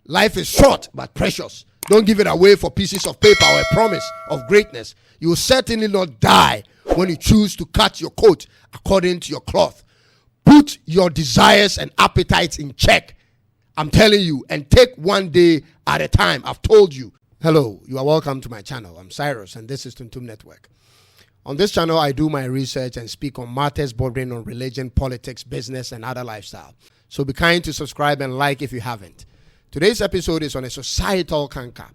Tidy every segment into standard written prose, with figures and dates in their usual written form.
Life is short but precious. Don't give it away for pieces of paper or a promise of greatness. You will certainly not die when you choose to cut your coat according to your cloth. Put your desires and appetites in check. I'm telling you, and take one day at a time. I've told you. Hello, you are welcome to my channel. I'm Cyrus, and this is Tuntum Network. On this channel, I do my research and speak on matters bordering on religion, politics, business, and other lifestyle. So be kind to subscribe and like if you haven't. Today's episode is on a societal canker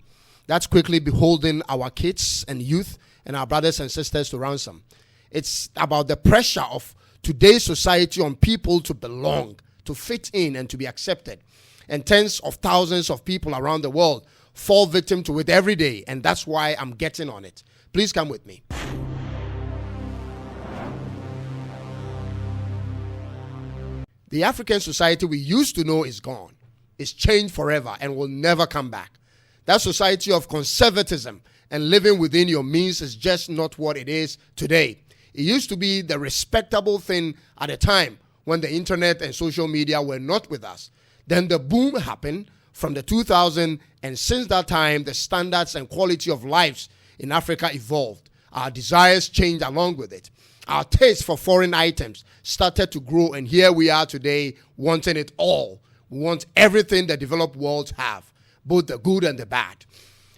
that's quickly beholding our kids and youth and our brothers and sisters to ransom. It's about the pressure of today's society on people to belong, to fit in, and to be accepted. And tens of thousands of people around the world fall victim to it every day, and that's why I'm getting on it. Please come with me. The African society we used to know is gone. It's changed forever and will never come back. That society of conservatism and living within your means is just not what it is today. It used to be the respectable thing at a time when the internet and social media were not with us. Then the boom happened from the 2000s, and since that time, the standards and quality of lives in Africa evolved. Our desires changed along with it. Our taste for foreign items started to grow, and here we are today wanting it all. We want everything the developed world have, both the good and the bad.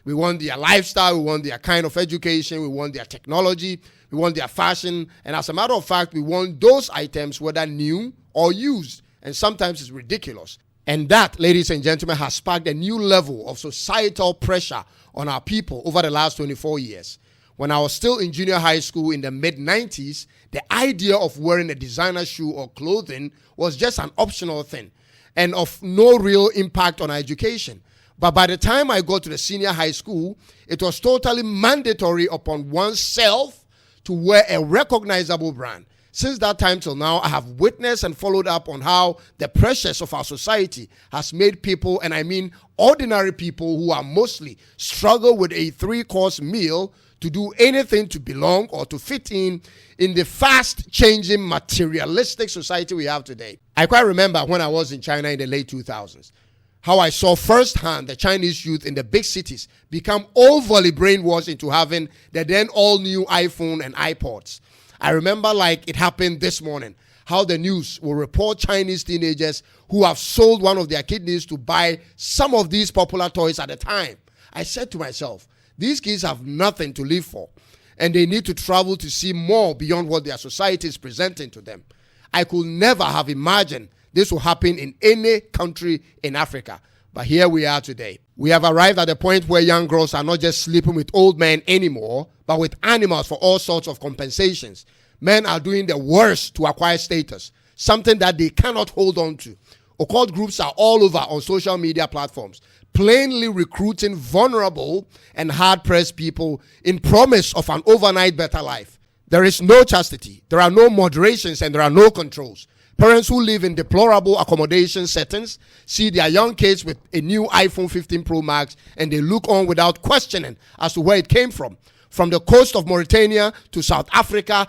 We want their lifestyle, we want their kind of education, we want their technology, we want their fashion, and as a matter of fact, we want those items whether new or used, and sometimes it's ridiculous. And that, ladies and gentlemen, has sparked a new level of societal pressure on our people over the last 24 years. When I was still in junior high school in the mid-90s, the idea of wearing a designer shoe or clothing was just an optional thing and of no real impact on our education. But by the time I got to the senior high school, it was totally mandatory upon oneself to wear a recognizable brand. Since that time till now, I have witnessed and followed up on how the pressures of our society has made people, and I mean ordinary people who are mostly struggle with a 3-course meal to do anything to belong or to fit in the fast-changing materialistic society we have today. I quite remember when I was in China in the late 2000s, how I saw firsthand the Chinese youth in the big cities become overly brainwashed into having the then all-new iPhone and iPods. I remember like it happened this morning, how the news will report Chinese teenagers who have sold one of their kidneys to buy some of these popular toys at a time. I said to myself, these kids have nothing to live for, and they need to travel to see more beyond what their society is presenting to them. I could never have imagined this will happen in any country in Africa, but here we are today. We have arrived at the point where young girls are not just sleeping with old men anymore, but with animals for all sorts of compensations. Men are doing the worst to acquire status, something that they cannot hold on to. Occult groups are all over on social media platforms, plainly recruiting vulnerable and hard-pressed people in promise of an overnight better life. There is no chastity, there are no moderations, and there are no controls. Parents who live in deplorable accommodation settings see their young kids with a new iPhone 15 Pro Max, and they look on without questioning as to where it came from. From the coast of Mauritania to South Africa,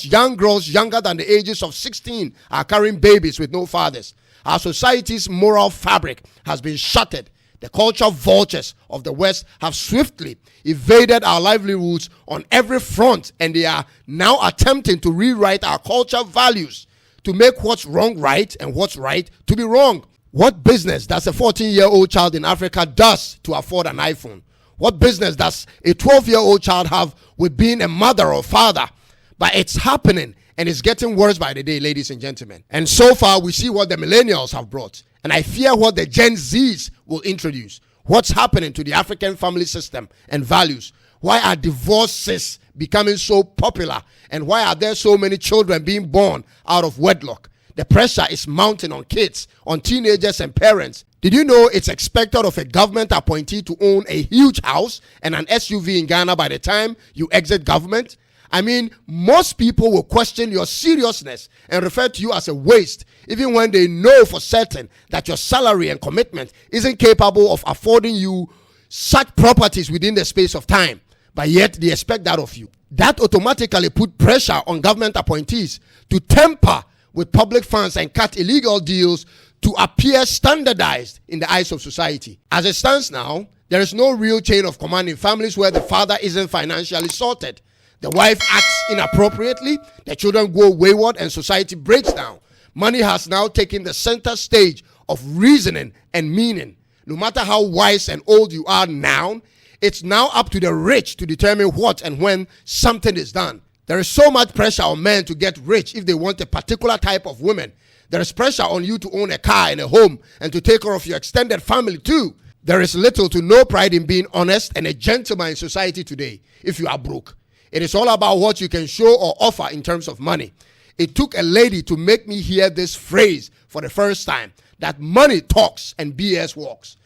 young girls younger than the ages of 16 are carrying babies with no fathers. Our society's moral fabric has been shattered. The culture vultures of the West have swiftly invaded our livelihoods on every front, and they are now attempting to rewrite our culture values to make what's wrong right and what's right to be wrong. What business does a 14-year-old child in Africa does to afford an iPhone? What business does a 12-year-old child have with being a mother or father? But it's happening, and it's getting worse by the day, ladies and gentlemen. And so far, we see what the millennials have brought. And I fear what the Gen Zs will introduce. What's happening to the African family system and values? Why are divorces becoming so popular? And why are there so many children being born out of wedlock? The pressure is mounting on kids, on teenagers and parents. Did you know it's expected of a government appointee to own a huge house and an SUV in Ghana by the time you exit government? I mean, most people will question your seriousness and refer to you as a waste, even when they know for certain that your salary and commitment isn't capable of affording you such properties within the space of time. But yet they expect that of you. That automatically put pressure on government appointees to tamper with public funds and cut illegal deals to appear standardized in the eyes of society. As it stands now, there is no real chain of command in families where the father isn't financially sorted. The wife acts inappropriately, the children go wayward, and society breaks down. Money has now taken the center stage of reasoning and meaning. No matter how wise and old you are now, it's now up to the rich to determine what and when something is done. There is so much pressure on men to get rich if they want a particular type of woman. There is pressure on you to own a car and a home and to take care of your extended family too. There is little to no pride in being honest and a gentleman in society today if you are broke. It is all about what you can show or offer in terms of money. It took a lady to make me hear this phrase for the first time, that money talks and BS walks.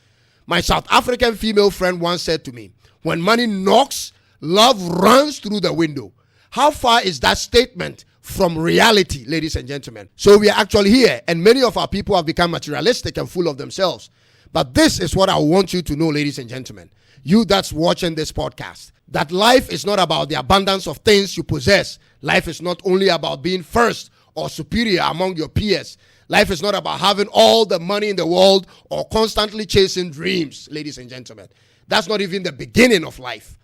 My South African female friend once said to me, when money knocks, love runs through the window. How far is that statement from reality, ladies and gentlemen? So we are actually here, and many of our people have become materialistic and full of themselves. But this is what I want you to know, ladies and gentlemen, you that's watching this podcast, that life is not about the abundance of things you possess. Life is not only about being first or superior among your peers. Life is not about having all the money in the world or constantly chasing dreams, ladies and gentlemen. That's not even the beginning of life.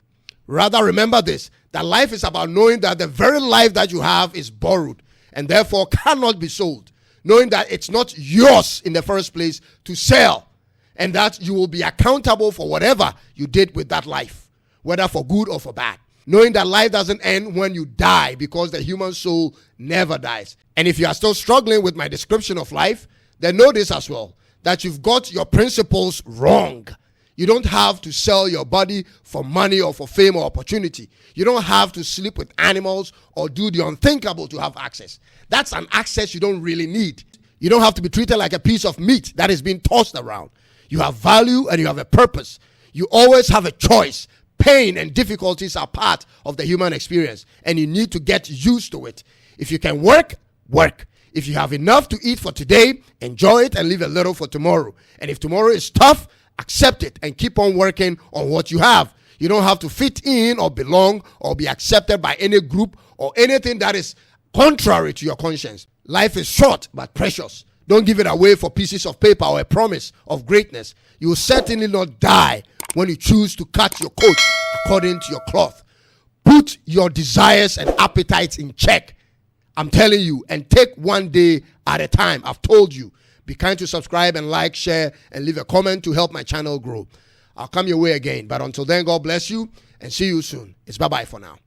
Rather, remember this, that life is about knowing that the very life that you have is borrowed and therefore cannot be sold. Knowing that it's not yours in the first place to sell, and that you will be accountable for whatever you did with that life, whether for good or for bad. Knowing that life doesn't end when you die, because the human soul never dies. And if you are still struggling with my description of life, then know this as well, that you've got your principles wrong. You don't have to sell your body for money or for fame or opportunity. You don't have to sleep with animals or do the unthinkable to have access. That's an access you don't really need. You don't have to be treated like a piece of meat that is being tossed around. You have value and you have a purpose. You always have a choice. Pain and difficulties are part of the human experience, and you need to get used to it. If you can work, work. If you have enough to eat for today, enjoy it and leave a little for tomorrow. And if tomorrow is tough, accept it and keep on working on what you have. You don't have to fit in or belong or be accepted by any group or anything that is contrary to your conscience. Life is short but precious. Don't give it away for pieces of paper or a promise of greatness. You will certainly not die when you choose to cut your coat according to your cloth. Put your desires and appetites in check. I'm telling you, and take one day at a time. I've told you. Be kind to subscribe and like, share, and leave a comment to help my channel grow. I'll come your way again. But until then, God bless you and see you soon. It's bye-bye for now.